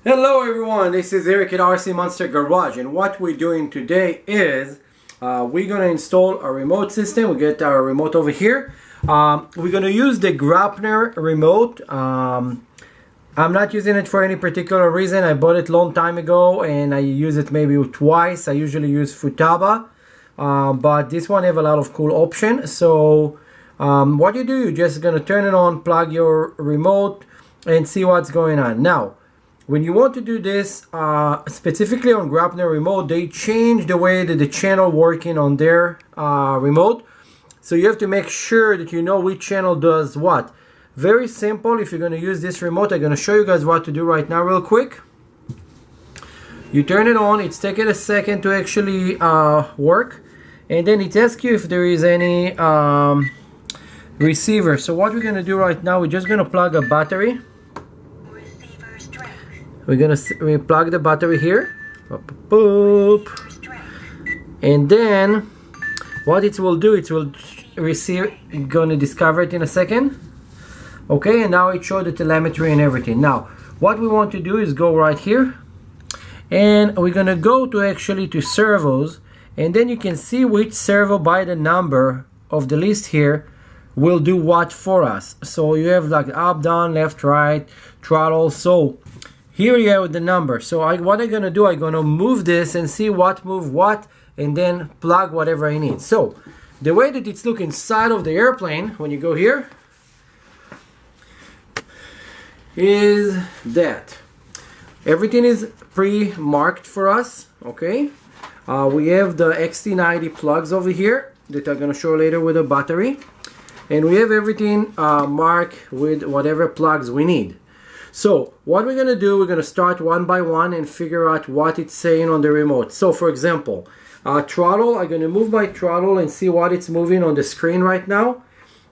Hello everyone, this is Eric at RC Monster Garage, and what we're doing today is we're going to install a remote system. We get our remote over here. We're going to use the Grapner remote. I'm not using it for any particular reason. I bought it a long time ago and I use it maybe twice. I usually use Futaba, but this one have a lot of cool options. So what you do, you're just going to turn it on, plug your remote and see what's going on. Now, when you want to do this, specifically on Grapner remote, they change the way that the channel working on their remote. So you have to make sure that you know which channel does what. Very simple. If you're going to use this remote, I'm going to show you guys what to do right now real quick. You turn it on. It's taking a second to actually work. And then it asks you if there is any receiver. So what we're going to do right now, we're just going to plug a battery. We're going to plug the battery here. Boop. And then what it will do, it will receive, going to discover it in a second. Okay, and now it showed the telemetry and everything. Now what we want to do is go right here, and we're going to go to actually to servos, and then you can see which servo by the number of the list here will do what for us. So you have like up, down, left, right, throttle. So here you have the number. So what I'm going to do, I'm going to move this and see what move what, and then plug whatever I need. So the way that it's looking inside of the airplane when you go here is that everything is pre-marked for us. Okay, we have the XT90 plugs over here that I'm going to show later with a battery, and we have everything marked with whatever plugs we need. So what we're going to do, we're going to start one by one and figure out what it's saying on the remote. So for example, throttle, I'm going to move my throttle and see what it's moving on the screen right now.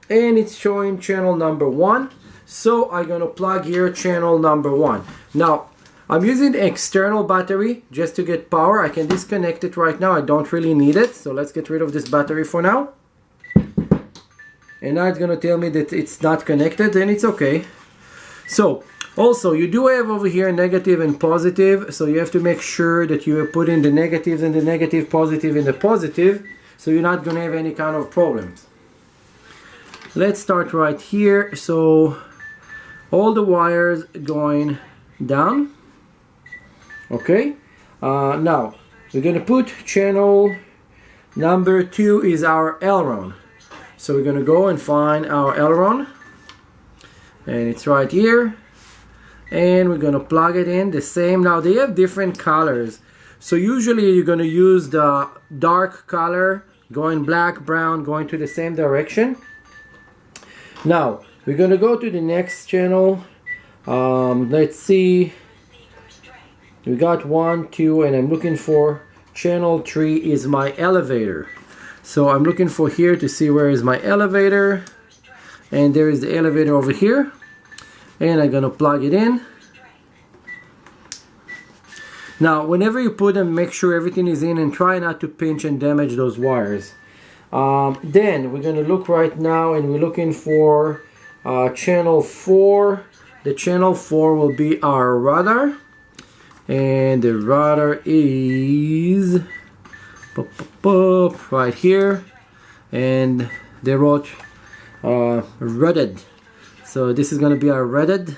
And it's showing channel number 1. So I'm going to plug here channel number 1. Now, I'm using the external battery just to get power. I can disconnect it right now. I don't really need it. So let's get rid of this battery for now. And now it's going to tell me that it's not connected, and it's okay. So also, you do have over here negative and positive, so you have to make sure that you put in the negatives and the negative, positive and the positive, so you're not going to have any kind of problems. Let's start right here. So all the wires going down. Okay, now we're going to put channel number 2 is our aileron. So we're going to go and find our aileron, and it's right here. And we're going to plug it in the same. Now they have different colors, so usually you're going to use the dark color, going black, brown, going to the same direction. Now we're going to go to the next channel. Let's see, we got 1, 2, and I'm looking for channel 3 is my elevator. So I'm looking for here to see where is my elevator, and there is the elevator over here. And I'm gonna plug it in. Now whenever you put them, make sure everything is in and try not to pinch and damage those wires. Then we're gonna look right now, and we're looking for channel 4. The channel 4 will be our radar, and the radar is right here, and they wrote rated. So this is going to be our rated.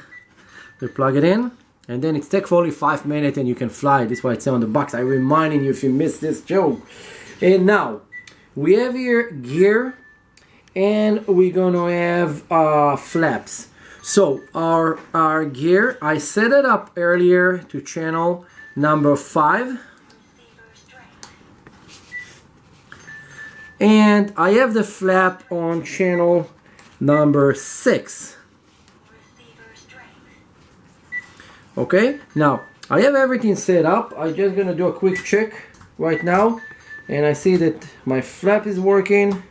We plug it in, and then it takes only 5 minutes and you can fly. This is why it's on the box. I'm reminding you if you missed this joke. And now we have here gear, and we're going to have flaps. So our gear, I set it up earlier to channel number 5. And I have the flap on channel number 6. Okay, now I have everything set up. I'm just gonna do a quick check right now, and I see that my flap is working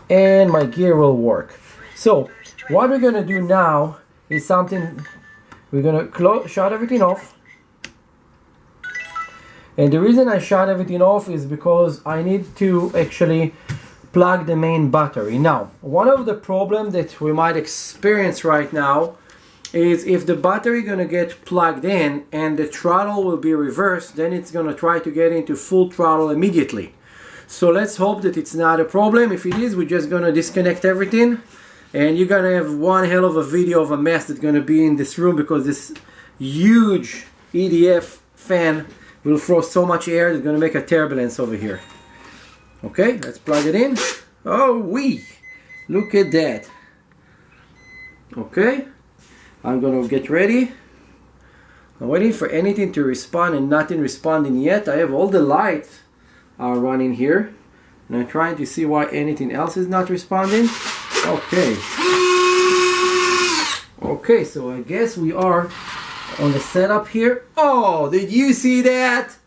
and my gear will work. So what we're gonna do now is something. We're gonna shut everything off, and the reason I shut everything off is because I need to actually plug the main battery. Now, one of the problems that we might experience right now is if the battery gonna get plugged in and the throttle will be reversed, then it's gonna try to get into full throttle immediately. So let's hope that it's not a problem. If it is, we're just gonna disconnect everything, and you're gonna have one hell of a video of a mess that's gonna be in this room, because this huge EDF fan will throw so much air it's gonna make a turbulence over here. Okay, let's plug it in. Oh wee! Look at that. Okay, I'm gonna get ready. I'm waiting for anything to respond and nothing responding yet. I have all the lights running here, and I'm trying to see why anything else is not responding. Okay. Okay, so I guess we are on the setup here. Oh, did you see that?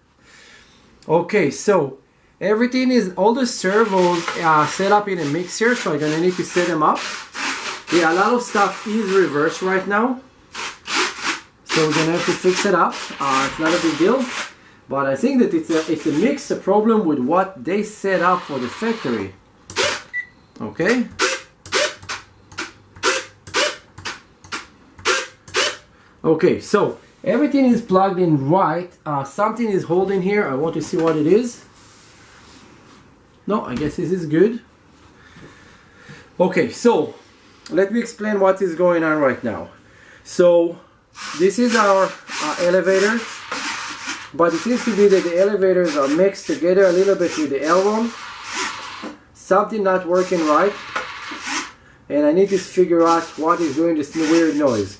Okay, so everything is, all the servos set up in a mixer, so I'm gonna need to set them up. Yeah, a lot of stuff is reversed right now, so we're gonna have to fix it up. It's not a big deal, but I think that it's a mix, a problem with what they set up for the factory. Okay. Okay, so everything is plugged in right. Something is holding here. I want to see what it is. No, I guess this is good. Okay, so let me explain what is going on right now. So this is our elevator, but it seems to be that the elevators are mixed together a little bit with the aileron. Something not working right, and I need to figure out what is doing this weird noise.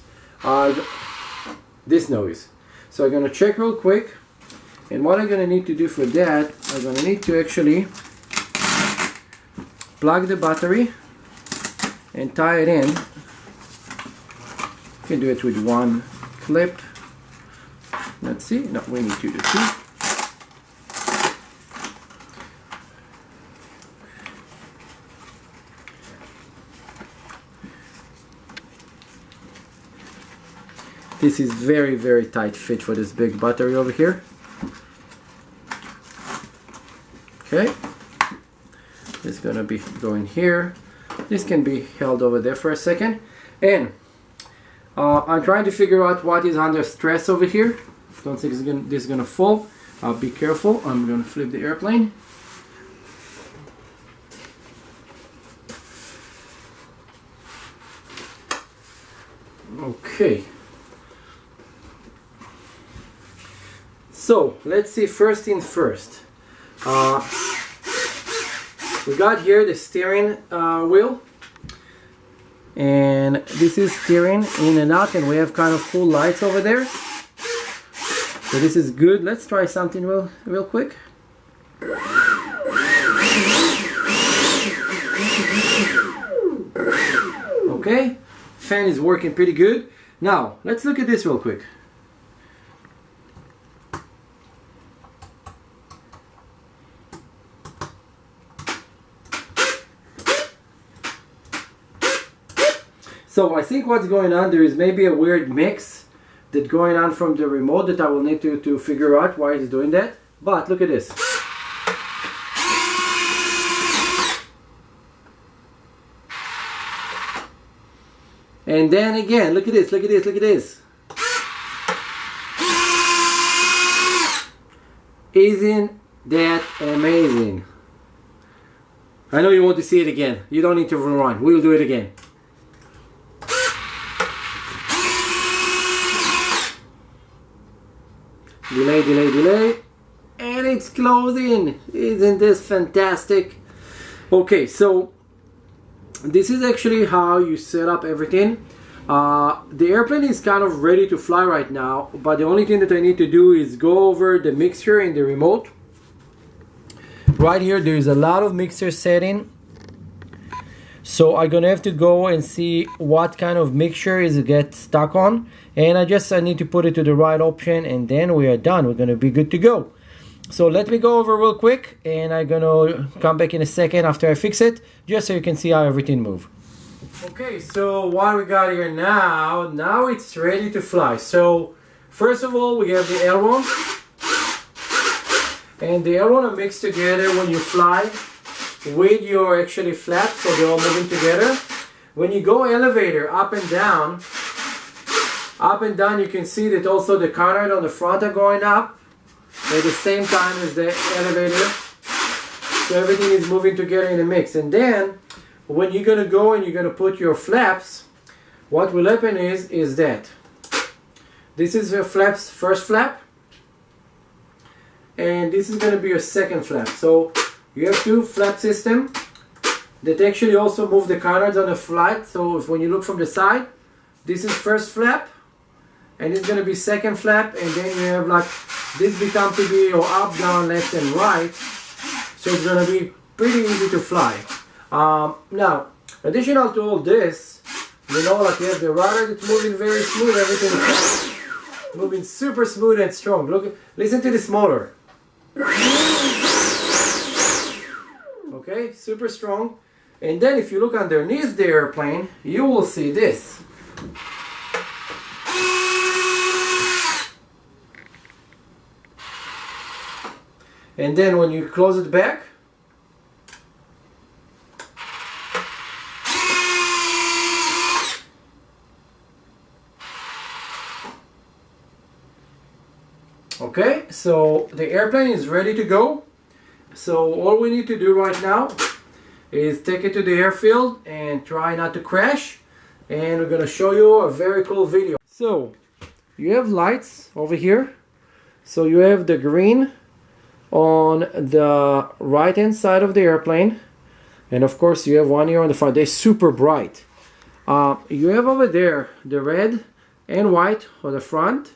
This noise. So I'm going to check real quick, and what I'm going to need to do for that, I'm going to need to actually plug the battery and tie it in. You can do it with one clip. Let's see. No, we need to do two. This is very, very tight fit for this big battery over here. Okay. It's gonna be going here. This can be held over there for a second. And I'm trying to figure out what is under stress over here. Don't think this is gonna fall. Be careful. I'm gonna flip the airplane. Okay. So let's see, first thing first. We got here the steering wheel, and this is steering in and out, and we have kind of cool lights over there. So this is good. Let's try something real quick. Okay, fan is working pretty good. Now let's look at this real quick. So I think what's going on there is maybe a weird mix that's going on from the remote that I will need to figure out why it's doing that. But look at this. And then again, look at this, look at this, look at this. Isn't that amazing? I know you want to see it again. You don't need to run. We'll do it again. Delay, delay, delay, and it's closing. Isn't this fantastic? Okay, so this is actually how you set up everything. The airplane is kind of ready to fly right now, but the only thing that I need to do is go over the mixture in the remote. Right here there is a lot of mixer setting, so I'm gonna have to go and see what kind of mixture is it get stuck on, and I need to put it to the right option, and then we are done. We're gonna be good to go. So let me go over real quick, and I'm gonna come back in a second after I fix it, just so you can see how everything moves. Okay, so what we got here now it's ready to fly. So first of all, we have the aileron, and the aileron are mixed together when you fly with your actually flaps, so they're all moving together. When you go elevator up and down, up and down, you can see that also the canard on the front are going up at the same time as the elevator. So everything is moving together in a mix. And then when you're gonna go and you're gonna put your flaps, what will happen is that this is your flaps first flap, and this is gonna be your second flap. So you have two flap system that actually also move the canards on the flight. So if when you look from the side, this is first flap, and it's gonna be second flap, and then you have like this become to be your up, down, left, and right. So it's gonna be pretty easy to fly. Now, additional to all this, you know, like you have the rudder that's moving very smooth, everything is moving super smooth and strong. Look, listen to this motor. Okay, super strong. And then if you look underneath the airplane, you will see this. And then when you close it back, okay, so the airplane is ready to go. So all we need to do right now is take it to the airfield and try not to crash. And we're gonna show you a very cool video. So you have lights over here. So you have the green on the right hand side of the airplane, and of course you have one here on the front. They're super bright. You have over there the red and white on the front,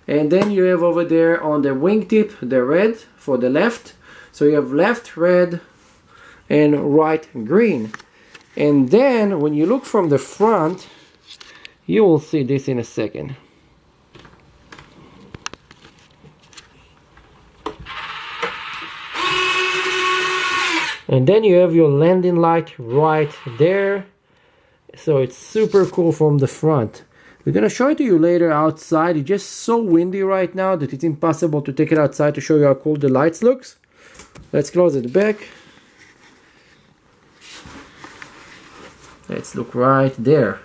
and then you have over there on the wingtip the red for the left. So you have left red and right green. And then when you look from the front, you will see this in a second. And then you have your landing light right there. So it's super cool from the front. We're gonna show it to you later outside. It's just so windy right now that it's impossible to take it outside to show you how cool the lights looks. Let's close it back. Let's look right there.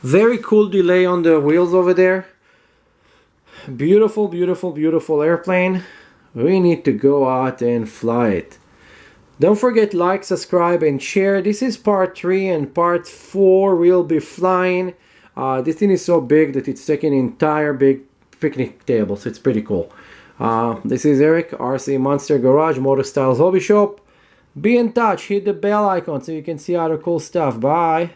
Very cool delay on the wheels over there. Beautiful, beautiful, beautiful airplane. We need to go out and fly it. Don't forget like, subscribe, and share. This is part 3, and part 4 we'll be flying. This thing is so big that it's taking an entire big picnic table, so it's pretty cool. This is Eric, RC Monster Garage, MotoStyles Hobby Shop. Be in touch, hit the bell icon so you can see other cool stuff. Bye!